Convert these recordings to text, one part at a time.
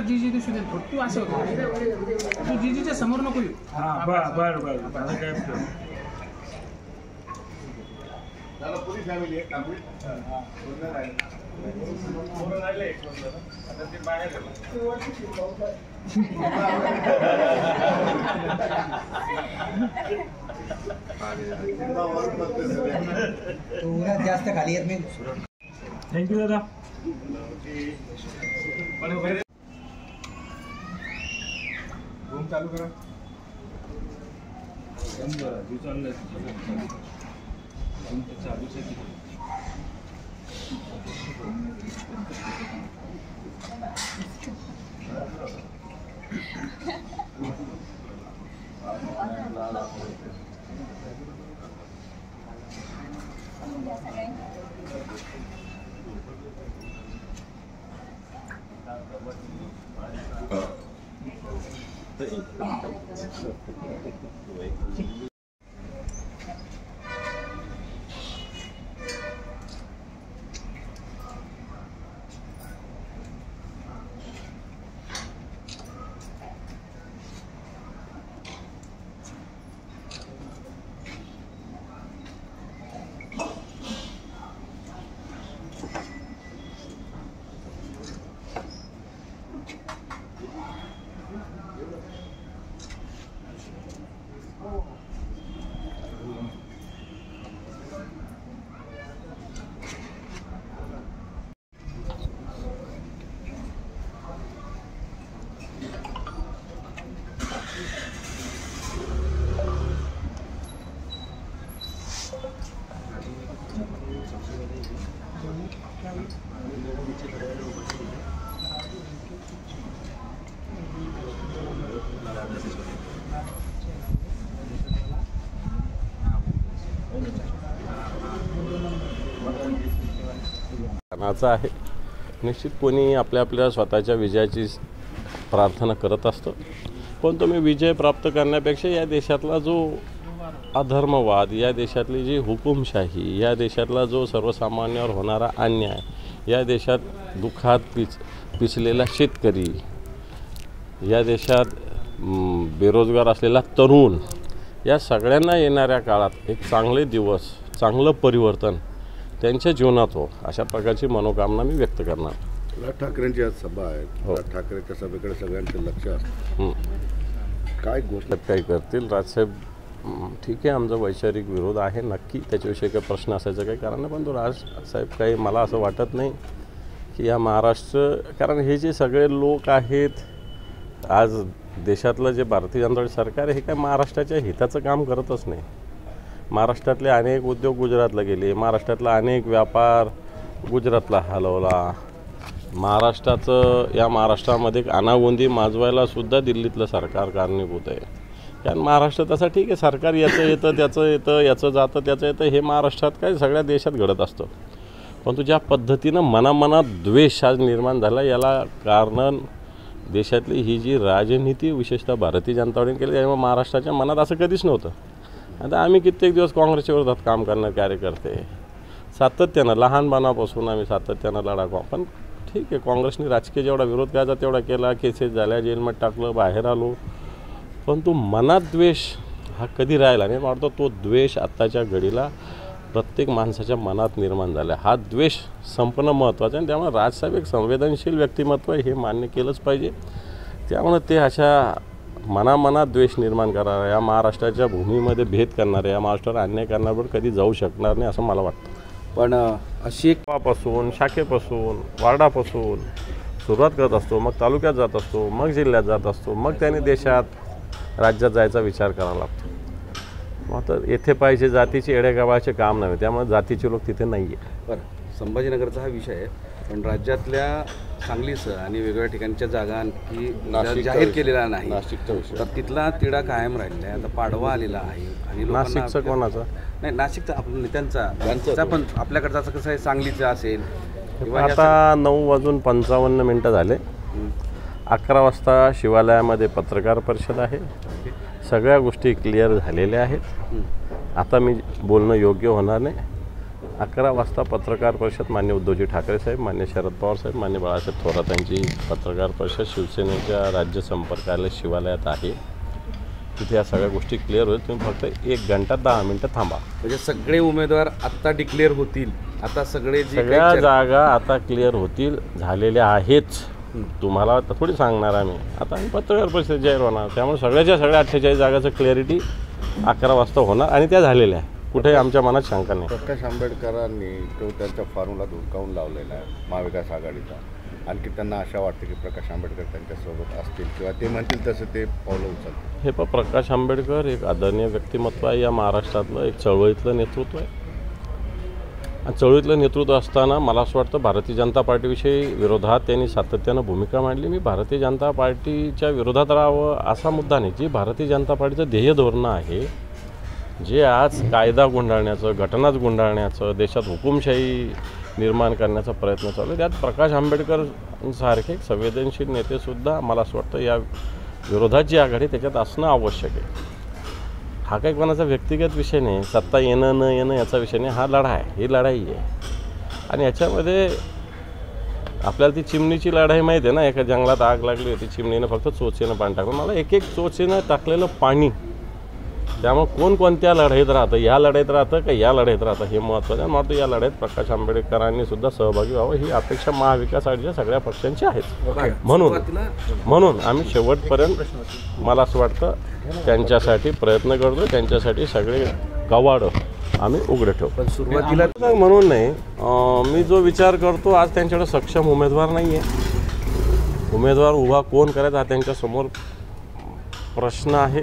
जीजी दिसू दे तू असं तू जीजीच्या समोर नको येऊ. हां बर आता काय त्याला पुरी फॅमिली आहे कंप्लीट. पूर्ण राहिले आता ते बाहेर जास्त खाली येत नाही. थँक्यू दादा. रूम चालू करा. चाललंय आहे. निश्चित कोणी आपल्या स्वतःच्या विजयाची प्रार्थना करत असतं, पण तुम्ही विजय प्राप्त करण्यापेक्षा या देशातला जो अधर्मवाद, या देशातली जी हुकुमशाही, या देशातला जो सर्वसामान्यावर होणारा अन्याय, या देशात दुःखात पिचलेला शेतकरी, या देशात बेरोजगार असलेला तरुण, या सगळ्यांना येणाऱ्या काळात एक चांगले दिवस, चांगलं परिवर्तन त्यांच्या जीवनात हो, अशा प्रकारची मनोकामना मी व्यक्त करणार. राज ठाकरेंची आज सभा आहे. राज ठाकरेंच्या सभेकडे सगळ्यांचं लक्ष असतं. काय गोष्ट काही करतील राजसाहेब? ठीक आहे, आमचा वैचारिक विरोध आहे नक्की, त्याच्याविषयी काही प्रश्न असायचं काही कारण नाही, पण तो राजसाहेब काही मला असं वाटत नाही की या महाराष्ट्र, कारण हे जे सगळे लोक आहेत आज देशातलं जे भारतीय जनता पार्टी सरकार आहे, हे काय महाराष्ट्राच्या हिताचं काम करतच नाही. महाराष्ट्रातले अनेक उद्योग गुजरातला गेले, महाराष्ट्रातला अनेक व्यापार गुजरातला हलवला, या महाराष्ट्रामध्ये अनागोंदी माजवायला सुद्धा दिल्लीतलं सरकार कारणीभूत आहे. कारण महाराष्ट्र तसं ठीक आहे, सरकार याचं येतं त्याचं येतं, याचं जातं त्याचं येतं, हे महाराष्ट्रात काय सगळ्या देशात घडत असतं. परंतु ज्या पद्धतीनं मनामनात द्वेष आज निर्माण झाला, याला कारण देशातली ही जी राजनीती विशेषतः भारतीय जनता पार्टीने केली, त्यामुळे महाराष्ट्राच्या मनात असं कधीच नव्हतं. आता आम्ही कित्येक दिवस काँग्रेसच्या विरोधात काम करणारे कार्यकर्ते, सातत्यानं लहानपणापासून आम्ही सातत्यानं लढा, पण ठीक आहे, काँग्रेसने राजकीय जेवढा विरोध करायचा तेवढा केला, केसेस झाल्या, जेलमध्ये टाकलं, बाहेर आलो, पण तो मनात द्वेष हा कधी राहिला नाही. वाटतं तो द्वेष आत्ताच्या घडीला प्रत्येक माणसाच्या मनात निर्माण झाला. हा द्वेष संपणं महत्त्वाचं आहे, त्यामुळे राजसाहेब एक संवेदनशील व्यक्तिमत्व आहे, हे मान्य केलंच पाहिजे. त्यामुळे ते अशा मनामनात द्वेष निर्माण करणाऱ्या, या महाराष्ट्राच्या भूमीमध्ये भेद करणाऱ्या, या महाराष्ट्रावर अन्याय करणाऱ्यावर कधी जाऊ शकणार नाही असं मला वाटतं. पण अशी एक पासून शाखेपासून वार्डापासून सुरुवात करत असतो, मग तालुक्यात जात असतो, मग जिल्ह्यात जात असतो, मग त्याने देशात राज्यात जायचा विचार करावा लागतो. मग तर येथे पाहिजे जातीचे येडेगावाचे काम नव्हे, त्यामुळे जातीचे लोक तिथे नाही आहे. बरं, संभाजीनगरचा हा विषय आहे, पण राज्यातल्या सांगलीसह आणि वेगवेगळ्या ठिकाणच्या जागा आणखी जाहीर केलेला नाही. नाशिकचा विषय तर तिथला तिढा कायम राहिलेला आहे. आता पाडवा आलेला आहे आणि नाशिकचा कोणाचा नाही, नाशिकचा आपण नेत्यांचा पण आपल्याकडचा असं कसं आहे, सांगलीचं असेल आता 9:55 झाले. 11 वाजता शिवालयामध्ये पत्रकार परिषद आहे. सगळ्या गोष्टी क्लिअर झालेल्या आहेत. आता मी बोलणं योग्य होणार नाही. 11 वाजता पत्रकार परिषद मान्य उद्धवजी ठाकरे साहेब, मान्य शरद पवार साहेब, मान्य बाळासाहेब थोरात यांची पत्रकार परिषद शिवसेनेच्या राज्य संपर्कालय शिवालयात आहे. तिथे या सगळ्या गोष्टी क्लिअर होईल. तुम्ही फक्त 1 घंटा 10 मिनटं थांबा. म्हणजे सगळे उमेदवार आता डिक्लेअर होतील. आता सगळ्या जागा आता क्लिअर होतील, झालेल्या आहेच. तुम्हाला थोडी सांगणार आम्ही. आता आम्ही पत्रकार परिषद जाहीर होणार, त्यामुळे सगळ्याच्या सगळ्या 48 जागाचं क्लॅरिटी 11 वाजता होणार आणि त्या झालेल्या आहे. कुठेही आमच्या मनात शंका नाही. प्रकाश आंबेडकरांनी तो त्यांच्या फॉर्म्युला धुडकावून लावलेला आहे महाविकास आघाडीचा. आणखी त्यांना आशा वाटते की प्रकाश आंबेडकर त्यांच्यासोबत असतील किंवा ते म्हणतील तसं ते पावलं उचलतील. हे प्रकाश आंबेडकर एक आदरणीय व्यक्तिमत्व आहे. या महाराष्ट्रातलं एक चळवळीतलं नेतृत्व आहे. आणि चळवळीतलं नेतृत्व असताना मला असं वाटतं भारतीय जनता पार्टीविषयी विरोधात त्यांनी सातत्यानं भूमिका मांडली. मी भारतीय जनता पार्टीच्या विरोधात राहावं असा मुद्दा नाही. जी भारतीय जनता पार्टीचं ध्येय धोरणं आहे, जे आज कायदा गुंडाळण्याचं, घटनाच गुंडाळण्याचं, देशात हुकुमशाही निर्माण करण्याचा प्रयत्न चालू आहे, त्यात प्रकाश आंबेडकर सारखे संवेदनशील नेतेसुद्धा मला असं वाटतं या विरोधात जी आघाडी त्याच्यात असणं आवश्यक आहे. हा काही कोणाचा व्यक्तिगत विषय नाही, सत्ता येणं न येणं याचा विषय नाही. हा लढा आहे, ही लढाई आहे. आणि याच्यामध्ये आपल्याला ती चिमणीची लढाई माहिती आहे ना. एका जंगलात आग लागली होती, चिमणीनं फक्त चोचीनं पाणी टाकलं. मला एक चोचीनं टाकलेलं पाणी, त्यामुळे कोण कोणत्या लढाईत राहतं, या लढाईत राहतं का या लढाईत राहतं हे महत्त्वाचं आहे. मला वाटतं या लढाईत प्रकाश आंबेडकरांनी सुद्धा सहभागी व्हावं ही अपेक्षा महाविकास आघाडीच्या सगळ्या पक्षांची आहे. म्हणून आम्ही शेवटपर्यंत मला असं वाटतं त्यांच्यासाठी प्रयत्न करतो. त्यांच्यासाठी सगळे कवाडं आम्ही उघडे ठेवू. पण सुरुवातीला म्हणून नाही, मी जो विचार करतो आज त्यांच्याकडे सक्षम उमेदवार नाही आहे. उमेदवार उभा कोण करायचा हा त्यांच्यासमोर प्रश्न आहे.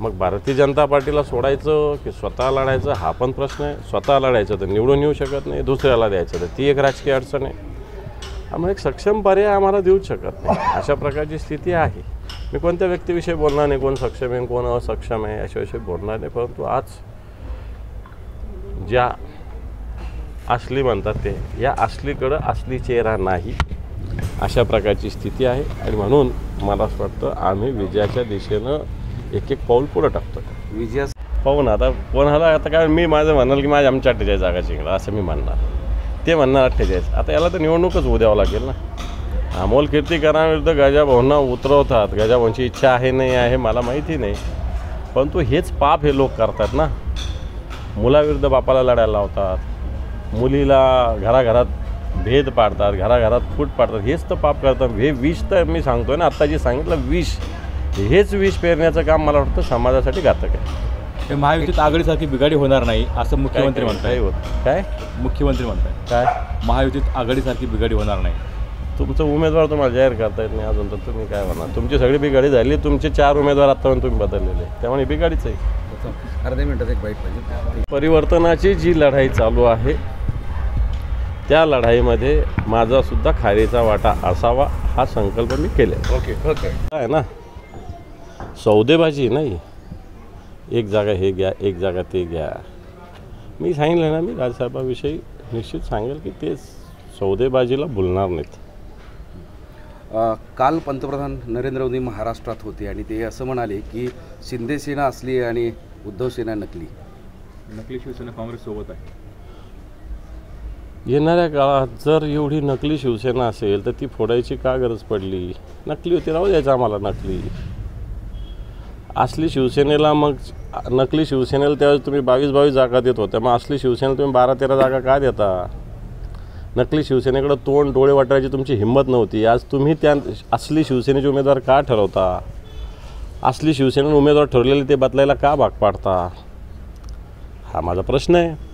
मग भारतीय जनता पार्टीला सोडायचं की स्वतः लढायचं हा पण प्रश्न आहे. स्वतः लढायचं तर निवडून येऊ शकत नाही, दुसऱ्याला द्यायचं तर ती एक राजकीय अडचण आहे. आम्हाला एक सक्षम पर्याय आम्हाला देऊच शकत नाही, अशा प्रकारची स्थिती आहे. मी कोणत्या व्यक्तीविषयी बोलणार नाही, कोण सक्षम आहे कोण असक्षम आहे अशाविषयी बोलणार नाही. परंतु आज ज्या असली म्हणतात ते, या असलीकडं असली चेहरा नाही अशा प्रकारची स्थिती आहे. आणि म्हणून मला असं वाटतं आम्ही विजयाच्या दिशेनं एक पाऊल पुढं टाकतो. विजया पाहू ना आता कोणाला. आता काय मी माझं म्हणाल की माझ्या आमच्या 48 जागा जिंकला असं मी म्हणणार, ते म्हणणार 48. आता याला तर निवडणूकच होऊ द्यावं लागेल ना. अमोल कीर्तीकरांविरुद्ध गजाभाऊंना उतरवतात. गजाभाऊंची इच्छा आहे नाही आहे मला माहिती नाही, परंतु हेच पाप हे लोक करतात ना. मुलाविरुद्ध बापाला लढायला लावतात, मुलीला घराघरात भेद पाडतात, घराघरात फूट पाडतात. हेच तर पाप करतात. हे विष तर मी सांगतोय ना, आत्ता जे सांगितलं विष, हेच विष पेरण्याचं काम मला वाटतं समाजासाठी घातक आहे. महायुतीत आघाडीसारखी बिघाडी होणार नाही असं मुख्यमंत्री म्हणताय. काय मुख्यमंत्री म्हणताय काय महायुतीत आघाडीसारखी बिघाडी होणार नाही. तुमचं उमेदवार तुम्हाला जाहीर करता येत नाही अजून, तर तुम्ही काय म्हणा. तुमची सगळी बिघाडी झाली. तुमचे 4 उमेदवार आत्तापर्यंत तुम्ही बदललेले, त्यामुळे बिघाडीच आहे. अर्ध्या मिनिटात एक बाईट पाहिजे. परिवर्तनाची जी लढाई चालू आहे त्या लढाईमध्ये माझा सुद्धा खारीचा वाटा असावा हा संकल्प मी केला. ओके आहे ना, सौदेबाजी नाही. एक जागा हे घ्या, एक जागा ते घ्या. मी सांगितलं ना, मी राजसाहेबांविषयी निश्चित सांगेल की ते सौदेबाजीला बोलणार नाहीत. काल पंतप्रधान नरेंद्र मोदी महाराष्ट्रात होते आणि ते असं म्हणाले की शिंदे सेना असली आणि उद्धव सेना नकली. नकली शिवसेना काँग्रेस सोबत आहे. येणाऱ्या काळात जर एवढी नकली शिवसेना असेल तर ती फोडायची का गरज पडली. नकली होती, राहू द्यायचं आम्हाला नकली. असली शिवसेनेला मग नकली शिवसेनेला त्यावेळेस तुम्ही 22 जागा देत होत्या, मग असली शिवसेनेला तुम्ही 12-13 जागा का देता. नकली शिवसेनेकडं तोंड डोळे वाटायची तुमची हिंमत नव्हती. आज तुम्ही त्या असली शिवसेनेचे उमेदवार का ठरवता. असली शिवसेनेने उमेदवार ठरलेले ते बदलायला का भाग पाडता, हा माझा प्रश्न आहे.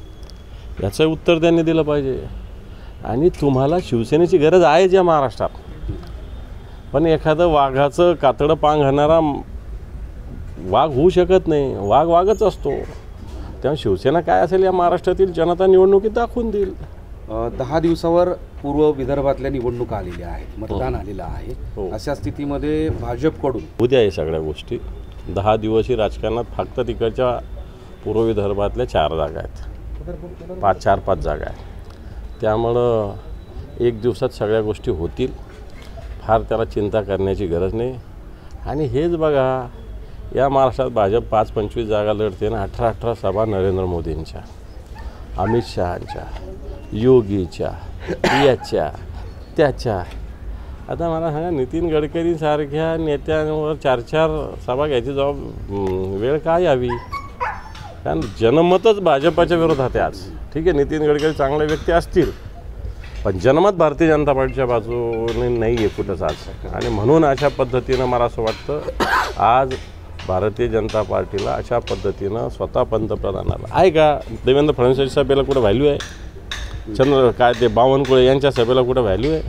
याचं उत्तर त्यांनी दिलं पाहिजे. आणि तुम्हाला शिवसेनेची गरज आहे ज्या महाराष्ट्रात, पण एखादं वाघाचं कातडं पांग घालणारा वाघ होऊ शकत नाही. वाघ वाघच असतो. तेव्हा शिवसेना काय असेल या महाराष्ट्रातील जनता निवडणुकीत दाखवून देईल. 10 दिवसावर पूर्व विदर्भातल्या निवडणुका आलेल्या आहेत, मतदान आलेलं आहे. अशा स्थितीमध्ये भाजपकडून उद्या आहे सगळ्या गोष्टी. 10 दिवसही राजकारणात फक्त तिकडच्या पूर्व विदर्भातल्या 4 जागा आहेत, 4-5 जागा आहेत. त्यामुळं एक दिवसात सगळ्या गोष्टी होतील, फार त्याला चिंता करण्याची गरज नाही. आणि हेच बघा, या महाराष्ट्रात भाजप 5-25 जागा लढते ना, 18 सभा नरेंद्र मोदींच्या, अमित शहांच्या, योगीच्या, याच्या त्याच्या. आता मला सांगा, नितीन गडकरींसारख्या नेत्यांवर 4-4 सभा घ्यायची वेळ काय यावी? कारण जनमतच भाजपाच्या विरोधात आहे आज. ठीक आहे, नितीन गडकरी चांगले व्यक्ती असतील, पण जनमत भारतीय जनता पार्टीच्या बाजूने नाही आहे कुठंच आज. आणि म्हणून अशा पद्धतीनं मला असं वाटतं, आज भारतीय जनता पार्टीला अशा पद्धतीनं स्वतः पंतप्रधानाला आहे का, देवेंद्र फडणवीस सभेला कुठं व्हॅल्यू आहे? काय ते बावनकुळे यांच्या सभेला कुठं व्हॅल्यू आहे?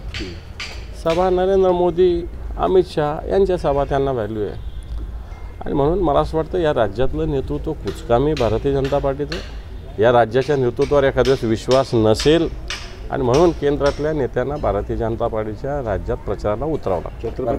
सभा नरेंद्र मोदी, अमित शहा यांच्या सभा त्यांना व्हॅल्यू आहे. आणि म्हणून मला असं वाटतं, या राज्यातलं नेतृत्व कुचकामी भारतीय जनता पार्टीचं, या राज्याच्या नेतृत्वावर एखाद्या वेळेस विश्वास नसेल. आणि म्हणून केंद्रातल्या नेत्यांना भारतीय जनता पार्टीच्या राज्यात प्रचाराला उतरावं लागतं.